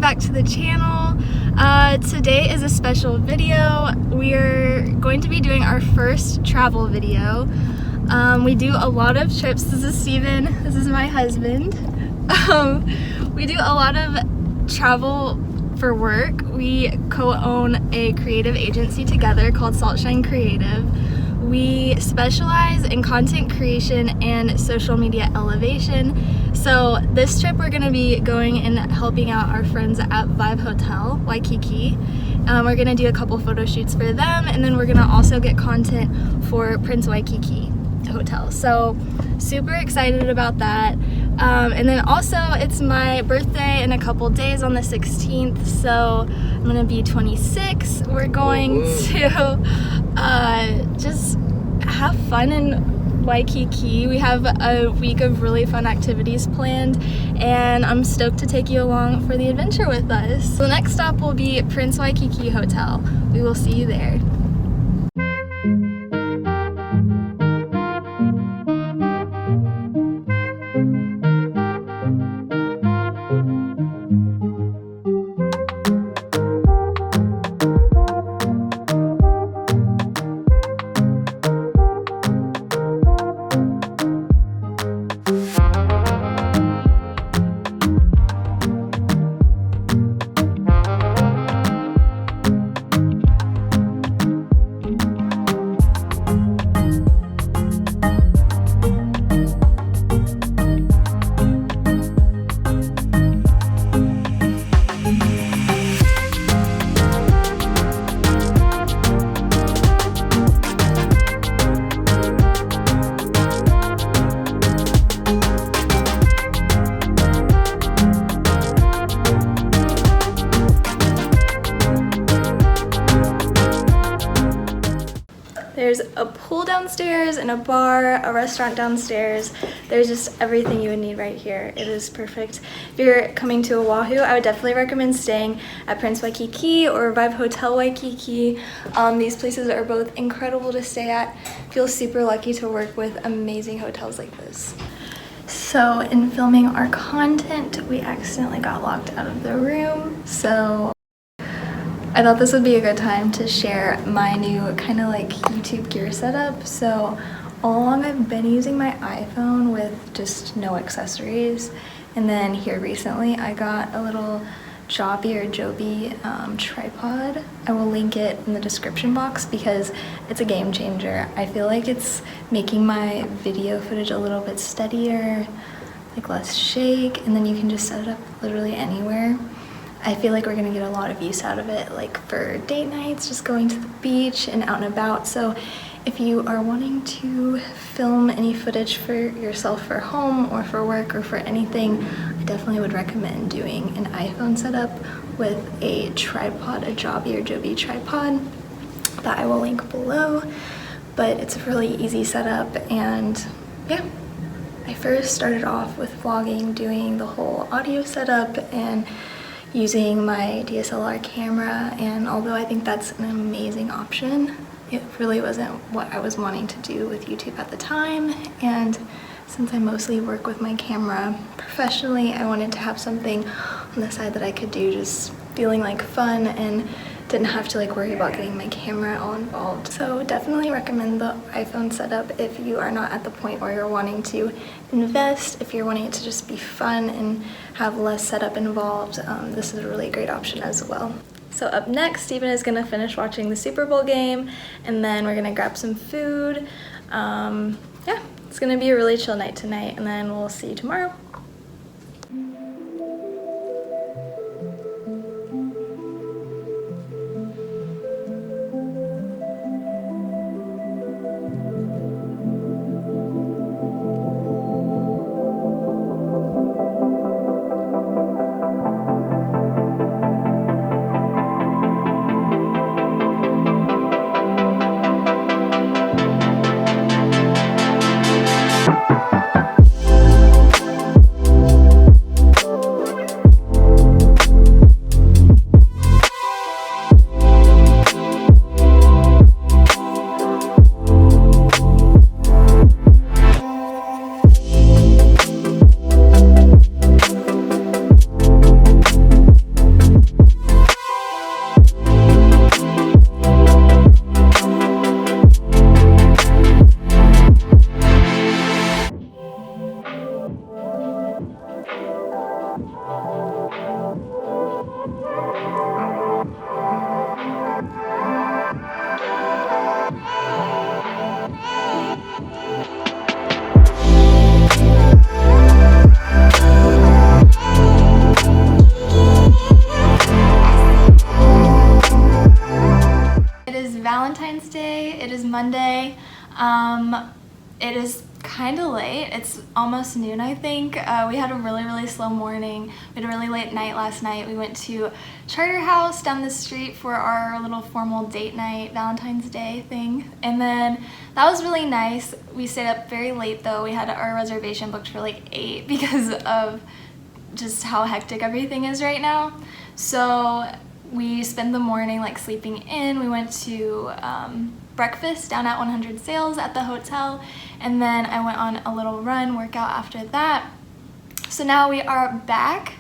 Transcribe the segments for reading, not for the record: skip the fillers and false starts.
back to the channel. Today is a special video. We're going to be doing our first travel video. We do a lot of trips. This is Steven, this is my husband. We do a lot of travel for work. We co-own a creative agency together called Saltshine Creative. We specialize in content creation and social media elevation. So this trip we're gonna be going and helping out our friends at Vibe Hotel, Waikiki. We're gonna do a couple photo shoots for them, and then we're gonna also get content for Prince Waikiki Hotel. So super excited about that. And then also it's my birthday in a couple days on the 16th, so I'm gonna be 26. We're going to just have fun in Waikiki. We have a week of really fun activities planned, and I'm stoked to take you along for the adventure with us. So the next stop will be Prince Waikiki Hotel. We will see you there. There's a pool downstairs and a bar, a restaurant downstairs. There's just everything you would need right here. It is perfect. If you're coming to Oahu, I would definitely recommend staying at Prince Waikiki or Vibe Hotel Waikiki. These places are both incredible to stay at. Feel super lucky to work with amazing hotels like this. So in filming our content, we accidentally got locked out of the room. So I thought this would be a good time to share my new kind of like YouTube gear setup. So all along I've been using my iPhone with just no accessories. And then here recently I got a little Joby or Joby tripod. I will link it in the description box because it's a game changer. I feel like it's making my video footage a little bit steadier, like less shake, and then you can just set it up literally anywhere. I feel like we're gonna get a lot of use out of it, like for date nights, just going to the beach and out and about. So if you are wanting to film any footage for yourself for home or for work or for anything, I definitely would recommend doing an iPhone setup with a tripod, a Joby or Joby tripod that I will link below. But it's a really easy setup, and yeah. I first started off with vlogging, doing the whole audio setup and using my DSLR camera, and although I think that's an amazing option, it really wasn't what I was wanting to do with YouTube at the time. And since I mostly work with my camera professionally, I wanted to have something on the side that I could do just feeling like fun and didn't have to like worry about getting my camera all involved. So definitely recommend the iPhone setup if you are not at the point where you're wanting to invest, if you're wanting it to just be fun and have less setup involved. This is a really great option as well. So up next, Steven is gonna finish watching the Super Bowl game, and then we're gonna grab some food. Yeah, it's gonna be a really chill night tonight, and then we'll see you tomorrow. Valentine's Day. It is Monday. It is kind of late. It's almost noon, I think. We had a really slow morning. We had a really late night last night. We went to Charter House down the street for our little formal date night, Valentine's Day thing. And then that was really nice. We stayed up very late though. We had our reservation booked for like 8 because of just how hectic everything is right now. So we spent the morning like sleeping in. We went to breakfast down at 100 Sales at the hotel, and then I went on a little run workout after that. So now we are back.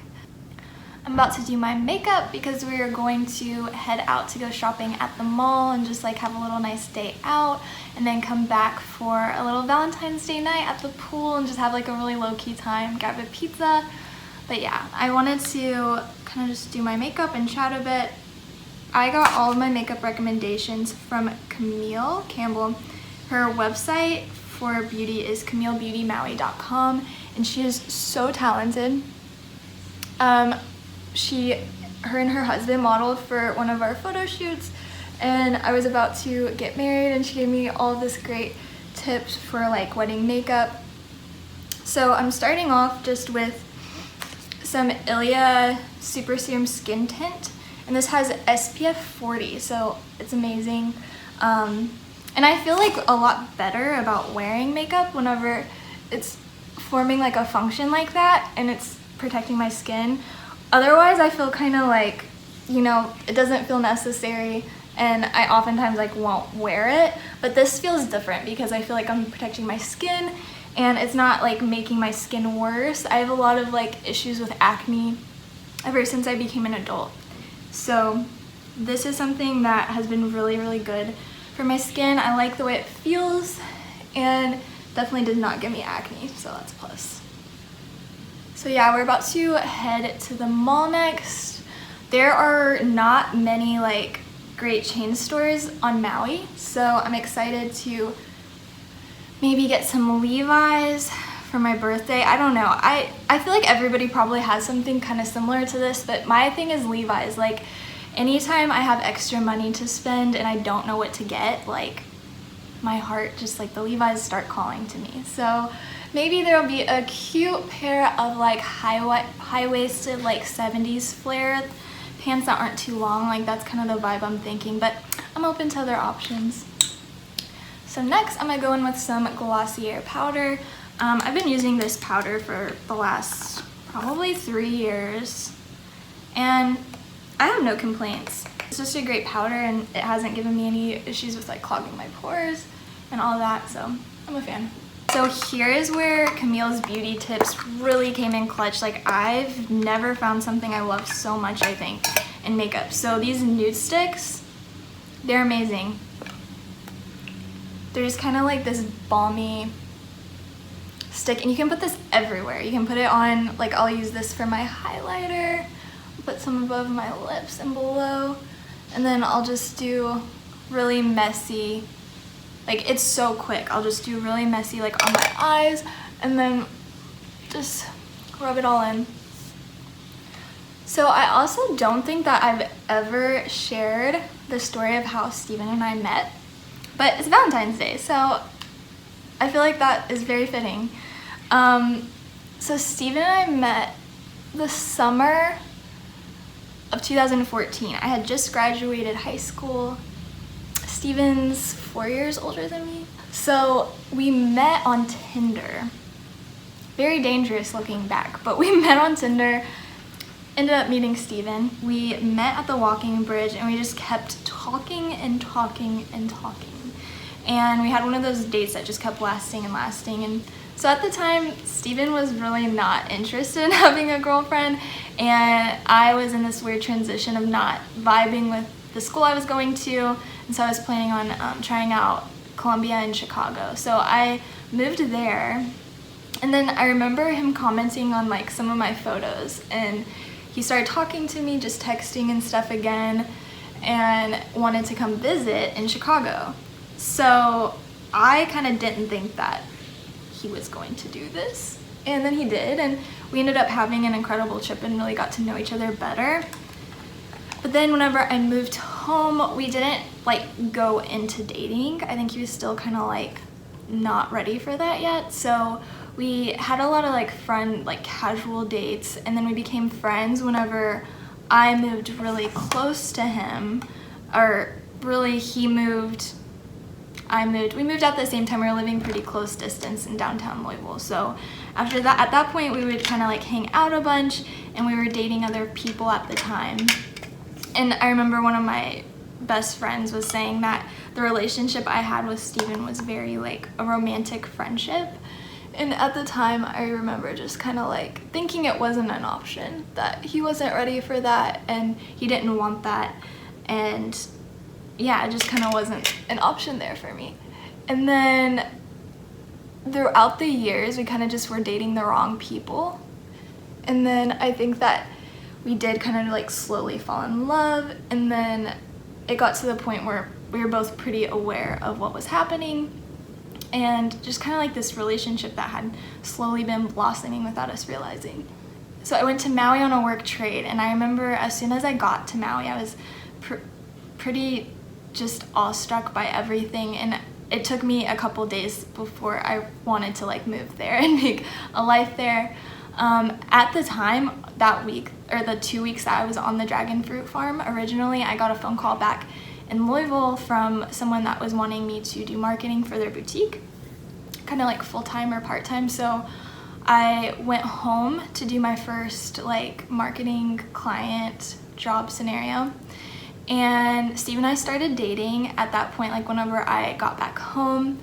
I'm about to do my makeup because we are going to head out to go shopping at the mall and just like have a little nice day out, and then come back for a little Valentine's Day night at the pool and just have like a really low-key time, grab a pizza. But yeah, I wanted to kind of just do my makeup and chat a bit. I got all of my makeup recommendations from Camille Campbell. Her website for beauty is CamilleBeautyMaui.com, and she is so talented. Her and her husband modeled for one of our photo shoots, and I was about to get married, and she gave me all of this great tips for like wedding makeup. So I'm starting off just with some Ilia Super Serum Skin Tint, and this has SPF 40, so it's amazing. And I feel like a lot better about wearing makeup whenever it's forming like a function like that and it's protecting my skin. Otherwise, I feel kind of like, you know, it doesn't feel necessary, and I oftentimes like won't wear it. But this feels different because I feel like I'm protecting my skin, and it's not like making my skin worse. I have a lot of like issues with acne ever since I became an adult. So this is something that has been really good for my skin. I like the way it feels, and definitely did not give me acne, so that's a plus. So yeah, we're about to head to the mall next. There are not many like great chain stores on Maui, so I'm excited to maybe get some Levi's for my birthday. I don't know. I feel like everybody probably has something kind of similar to this, but my thing is Levi's. Like anytime I have extra money to spend and I don't know what to get, like my heart just like the Levi's start calling to me. So maybe there'll be a cute pair of like high-waisted like 70s flare pants that aren't too long. Like that's kind of the vibe I'm thinking, but I'm open to other options. So next I'm gonna go in with some Glossier powder. I've been using this powder for the last probably 3 years, and I have no complaints. It's just a great powder, and it hasn't given me any issues with like clogging my pores and all that, so I'm a fan. So here is where Camille's beauty tips really came in clutch. Like I've never found something I love so much, I think, in makeup. So these nude sticks, they're amazing. They're just kind of like this balmy stick, and you can put this everywhere. You can put it on, like I'll use this for my highlighter, put some above my lips and below, and then I'll just do really messy, like it's so quick. I'll just do really messy like on my eyes, and then just rub it all in. So I also don't think that I've ever shared the story of how Steven and I met, but it's Valentine's Day, so I feel like that is very fitting. So Steven and I met the summer of 2014. I had just graduated high school. Steven's 4 years older than me. So we met on Tinder. Very dangerous looking back, but we met on Tinder, ended up meeting Steven. We met at the walking bridge, and we just kept talking and talking and talking. And we had one of those dates that just kept lasting and lasting. And so at the time, Steven was really not interested in having a girlfriend, and I was in this weird transition of not vibing with the school I was going to, and so I was planning on trying out Columbia in Chicago. So I moved there, and then I remember him commenting on like some of my photos, and he started talking to me, just texting and stuff again, and wanted to come visit in Chicago. So I kind of didn't think that he was going to do this, and then he did, and we ended up having an incredible trip and really got to know each other better. But then whenever I moved home, we didn't like go into dating. I think he was still kind of like not ready for that yet. So we had a lot of like fun, like casual dates, and then we became friends whenever I moved really close to him, or really he moved, we moved at the same time. We were living pretty close distance in downtown Louisville. So after that, at that point, we would kind of like hang out a bunch, and we were dating other people at the time. And I remember one of my best friends was saying that the relationship I had with Steven was very like a romantic friendship. And at the time, I remember just kind of like thinking it wasn't an option, that he wasn't ready for that and he didn't want that. And yeah, it just kind of wasn't an option there for me. And then throughout the years, we kind of just were dating the wrong people. And then I think that we did kind of like slowly fall in love, and then it got to the point where we were both pretty aware of what was happening, and just kind of like this relationship that had slowly been blossoming without us realizing. So I went to Maui on a work trade, and I remember as soon as I got to Maui, I was pretty just awestruck by everything, and it took me a couple days before I wanted to like move there and make a life there. At the time, that week, or the 2 weeks that I was on the dragon fruit farm, originally I got a phone call back in Louisville from someone that was wanting me to do marketing for their boutique, kind of like full-time or part-time. So I went home to do my first like marketing client job scenario, and Steve and I started dating at that point, like whenever I got back home.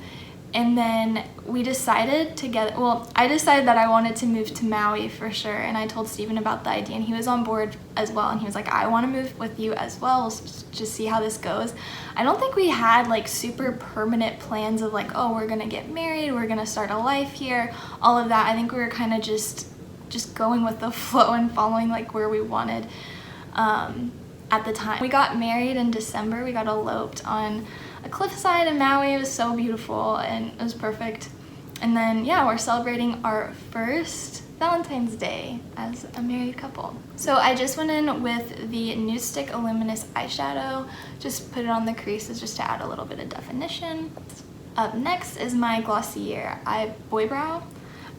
And then we decided together, well, I decided that I wanted to move to Maui for sure, and I told Steven about the idea, and he was on board as well, and he was like, I want to move with you as well, just see how this goes. I don't think we had like super permanent plans of like, oh, we're gonna get married, we're gonna start a life here, all of that. I think we were kind of just going with the flow and following like where we wanted at the time. We got married in December. We got eloped on a cliffside in Maui. It was so beautiful and it was perfect. And then yeah, we're celebrating our first Valentine's Day as a married couple. So I just went in with the Nude Stick Illuminous eyeshadow, just put it on the creases just to add a little bit of definition. Up next is my Glossier Eye Boy Brow.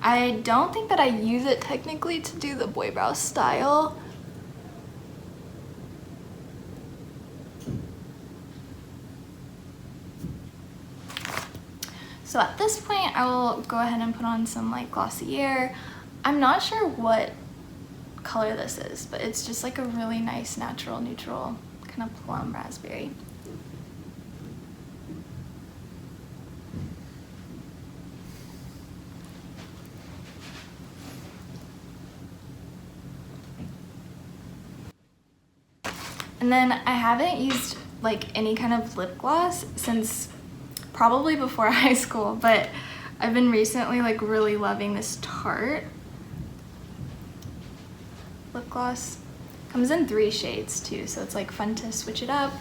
I don't think that I use it technically to do the boy brow style. So at this point, I will go ahead and put on some like Glossier. I'm not sure what color this is, but it's just like a really nice natural neutral kind of plum raspberry. And then I haven't used like any kind of lip gloss since probably before high school, but I've been recently like really loving this Tarte lip gloss. Comes in 3 shades too, so it's like fun to switch it up.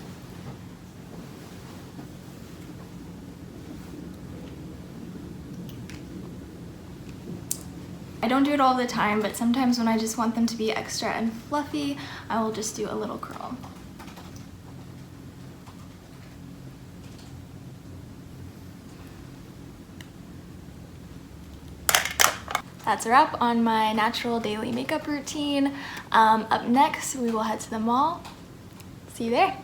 I don't do it all the time, but sometimes when I just want them to be extra and fluffy, I will just do a little curl. That's a wrap on my natural daily makeup routine. Up next, we will head to the mall. See you there.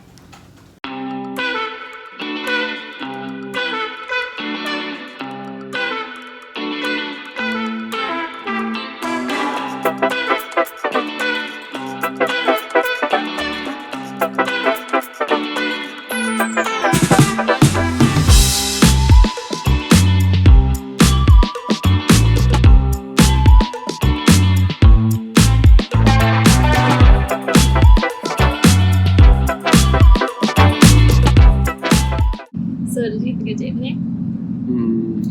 So did you have a good day today?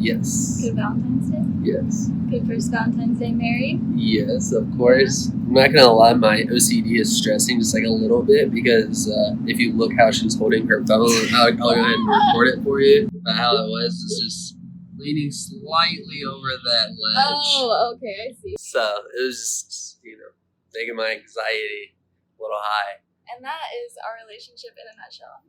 Yes. Good Valentine's Day? Yes. Good first Valentine's Day married? Yes, of course. I'm not gonna lie, my OCD is stressing just like a little bit because if you look how she's holding her phone, I'll go ahead and record it for you. But how it was is just leaning slightly over that ledge. Oh, okay, I see. So it was just, making my anxiety a little high. And that is our relationship in a nutshell.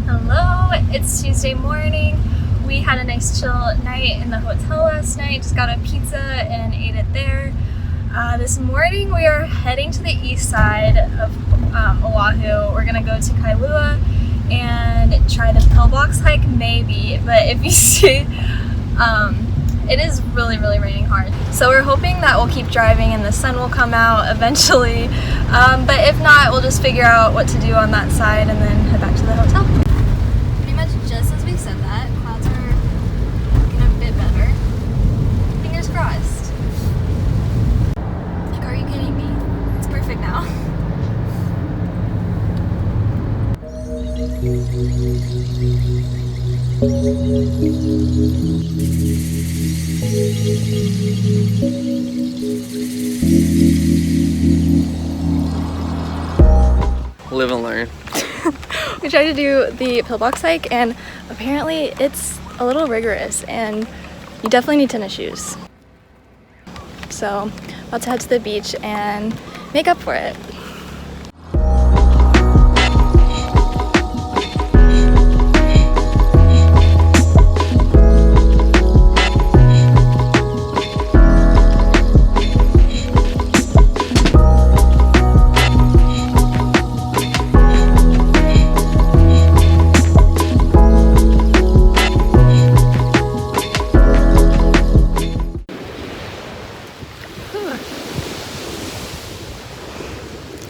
Hello, it's Tuesday morning. We had a nice chill night in the hotel last night, just got a pizza and ate it there. This morning we are heading to the east side of Oahu. We're gonna go to Kailua and try the pillbox hike maybe, but if you see, it is really raining hard. So we're hoping that we'll keep driving and the sun will come out eventually, but if not, we'll just figure out what to do on that side and then head back to the hotel. Just as we said that, clouds are looking a bit better. Fingers crossed. Like, are you kidding me? It's perfect now. Live and learn. We tried to do the pillbox hike and apparently it's a little rigorous and you definitely need tennis shoes. So, about to head to the beach and make up for it.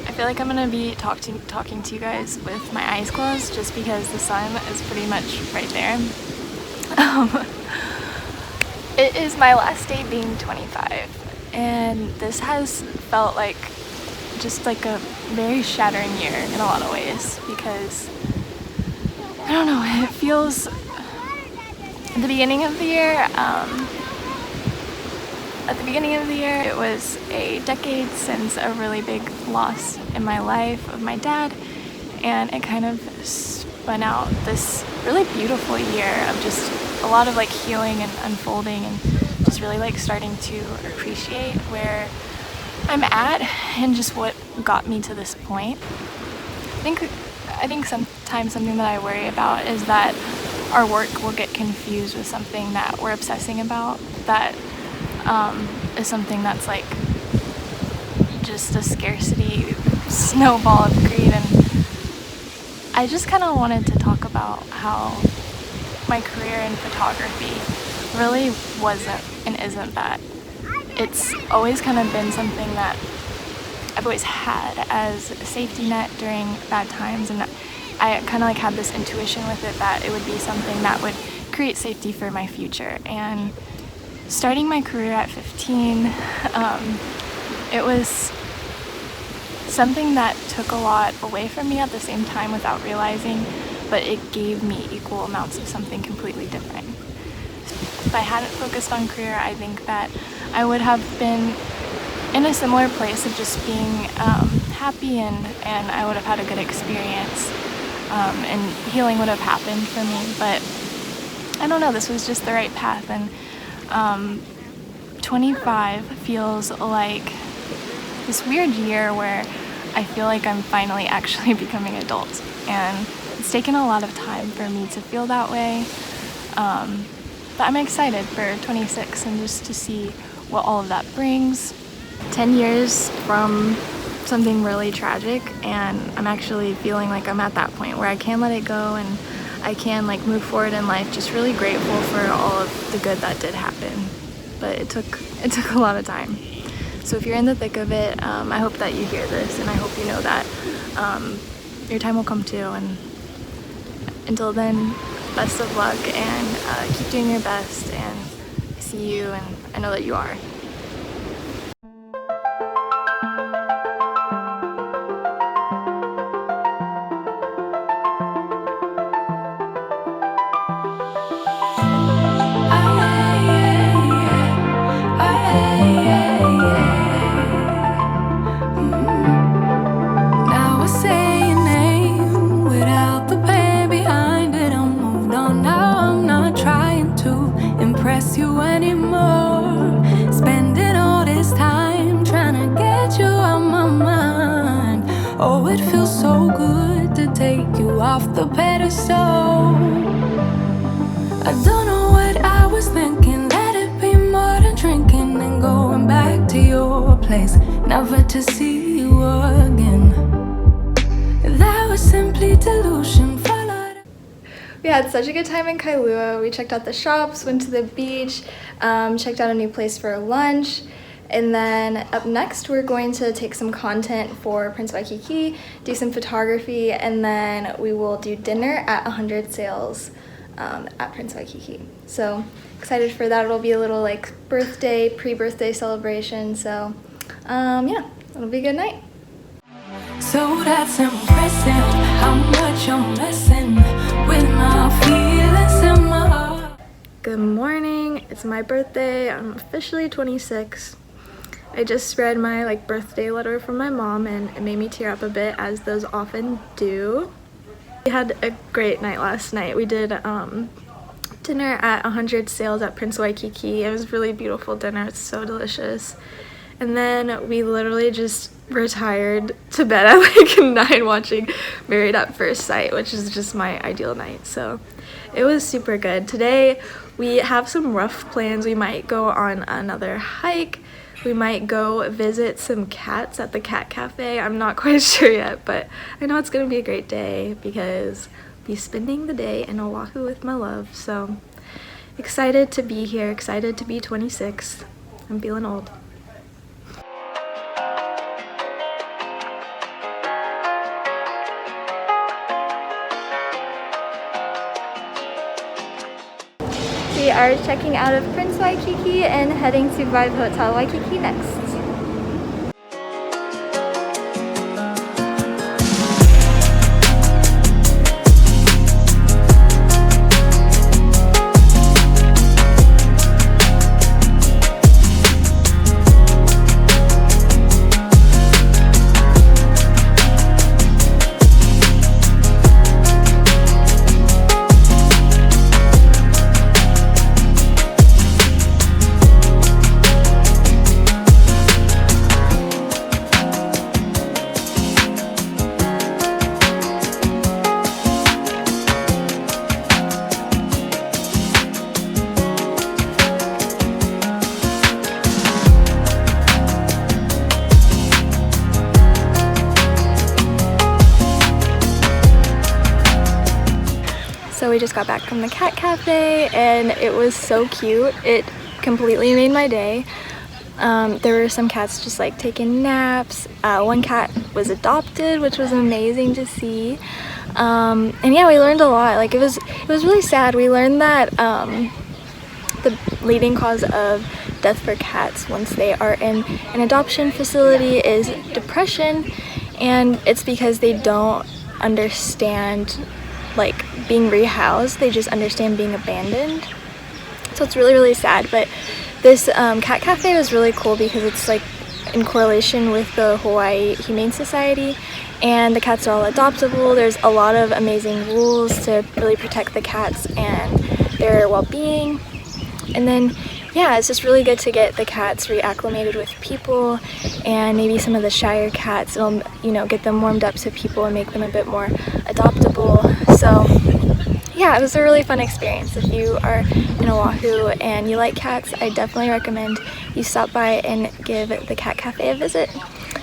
I feel like I'm gonna be talking to you guys with my eyes closed just because the sun is pretty much right there. It is my last day being 25 and this has felt like just like a very shattering year in a lot of ways because I don't know, it feels at the beginning of the year it was a decade since a really big loss in my life of my dad, and it kind of spun out this really beautiful year of just a lot of like healing and unfolding and just really like starting to appreciate where I'm at and just what got me to this point. I think sometimes something that I worry about is that our work will get confused with something that we're obsessing about that is something that's like just a scarcity snowball of greed. And I just kind of wanted to talk about how my career in photography really wasn't and isn't that. It's always kind of been something that I've always had as a safety net during bad times, and I kind of like had this intuition with it that it would be something that would create safety for my future. And starting my career at 15, it was something that took a lot away from me at the same time without realizing, but it gave me equal amounts of something completely different. If I hadn't focused on career, I think that I would have been in a similar place of just being happy and I would have had a good experience and healing would have happened for me. But I don't know, this was just the right path, and 25 feels like this weird year where I feel like I'm finally actually becoming adult, and it's taken a lot of time for me to feel that way, but I'm excited for 26 and just to see what all of that brings. 10 years from something really tragic, and I'm actually feeling like I'm at that point where I can let it go and I can like move forward in life, just really grateful for all of the good that did happen. But it took a lot of time. So if you're in the thick of it, I hope that you hear this, and I hope you know that your time will come too. And until then, best of luck, and keep doing your best, and I see you, and I know that you are. off the pedestal. I don't know what I was thinking. Let it be more than drinking and going back to your place, never to see you again. That was simply delusion. We had such a good time in Kailua. We checked out the shops, went to the beach, checked out a new place for lunch, and then up next we're going to take some content for Prince Waikiki, do some photography, and then we will do dinner at 100 Sails at Prince Waikiki. So excited for that. It'll be a little like birthday, pre-birthday celebration, so yeah, it'll be a good night. So that's impressive, how much I'm messing with my feelings in my heart. Good morning, it's my birthday. I'm officially 26. I just read my birthday letter from my mom and it made me tear up a bit, as those often do. We had a great night last night. We did dinner at 100 Sails at Prince Waikiki. It was a really beautiful dinner. It's so delicious. And then we literally just retired to bed at 9 watching Married at First Sight, which is just my ideal night. So it was super good. Today we have some rough plans. We might go on another hike. We might go visit some cats at the cat cafe. I'm not quite sure yet, but I know it's gonna be a great day because I'll be spending the day in Oahu with my love. So excited to be here, excited to be 26. I'm feeling old. We are checking out of Prince Waikiki and heading to Vibe Hotel Waikiki next. So we just got back from the cat cafe and it was so cute. It completely made my day. There were some cats just taking naps. One cat was adopted, which was amazing to see. And yeah, we learned a lot. It was really sad. We learned that the leading cause of death for cats once they are in an adoption facility is depression, and it's because they don't understand being rehoused. They just understand being abandoned. So it's really, really sad. But this cat cafe was really cool because it's in correlation with the Hawaii Humane Society, and the cats are all adoptable. There's a lot of amazing rules to really protect the cats and their well-being. And then yeah, it's just really good to get the cats reacclimated with people, and maybe some of the shyer cats will, get them warmed up to people and make them a bit more adoptable. So yeah, it was a really fun experience. If you are in Oahu and you like cats, I definitely recommend you stop by and give the cat cafe a visit.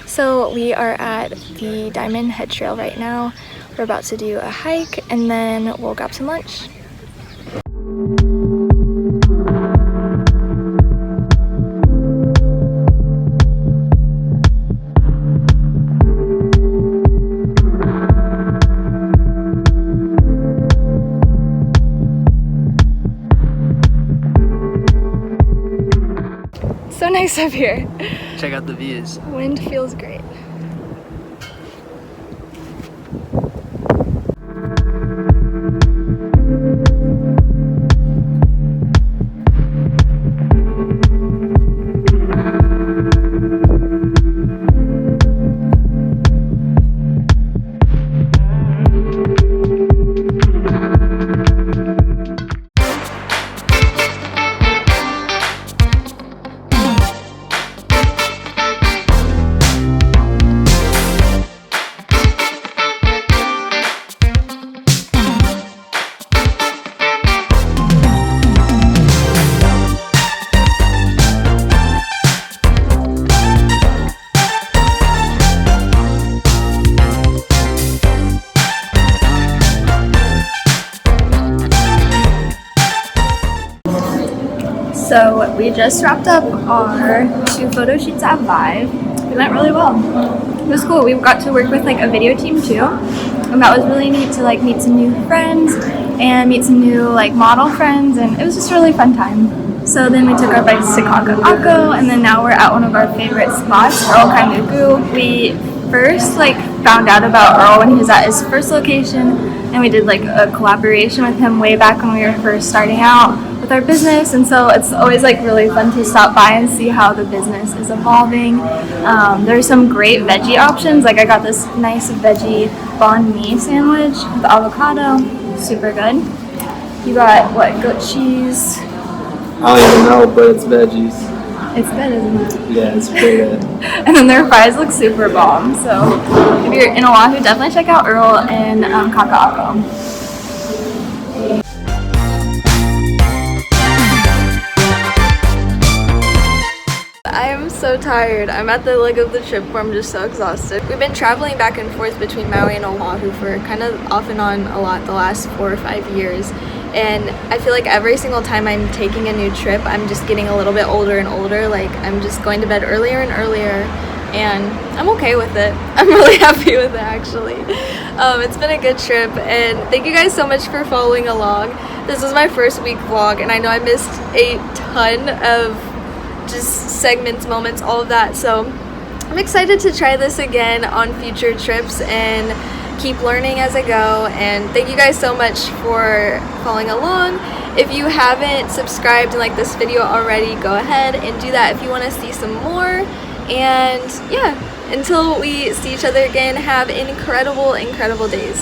So we are at the Diamond Head Trail right now. We're about to do a hike and then we'll grab some lunch. So nice up here. Check out the views. Wind feels great. So we just wrapped up our 2 photo shoots at Vive. It went really well. It was cool. We got to work with like a video team too, and that was really neat to like meet some new friends and meet some new like model friends, and it was just a really fun time. So then we took our bikes to Kaka'ako, and then now we're at one of our favorite spots, Earl Kaimuku. We first like found out about Earl when he was at his first location, and we did like a collaboration with him way back when we were first starting out with our business, and so it's always like really fun to stop by and see how the business is evolving. There's some great veggie options, like I got this nice veggie banh mi sandwich with avocado, super good. You got what, goat cheese? I don't even know, but it's veggies. It's good, isn't it? Yeah, it's pretty good. And then their fries look super bomb, so if you're in Oahu, definitely check out Earl and Kaka'ako. I am so tired. I'm at the leg of the trip where I'm just so exhausted. We've been traveling back and forth between Maui and Oahu for kind of off and on a lot the last 4 or 5 years. And I feel like every single time I'm taking a new trip, I'm just getting a little bit older and older. Like I'm just going to bed earlier and earlier, and I'm okay with it. I'm really happy with it actually. It's been a good trip, and thank you guys so much for following along. This was my first week vlog, and I know I missed a ton of just segments, moments, all of that. So I'm excited to try this again on future trips and keep learning as I go. And thank you guys so much for following along. If you haven't subscribed and liked this video already, go ahead and do that if you want to see some more. And yeah, until we see each other again, have incredible days.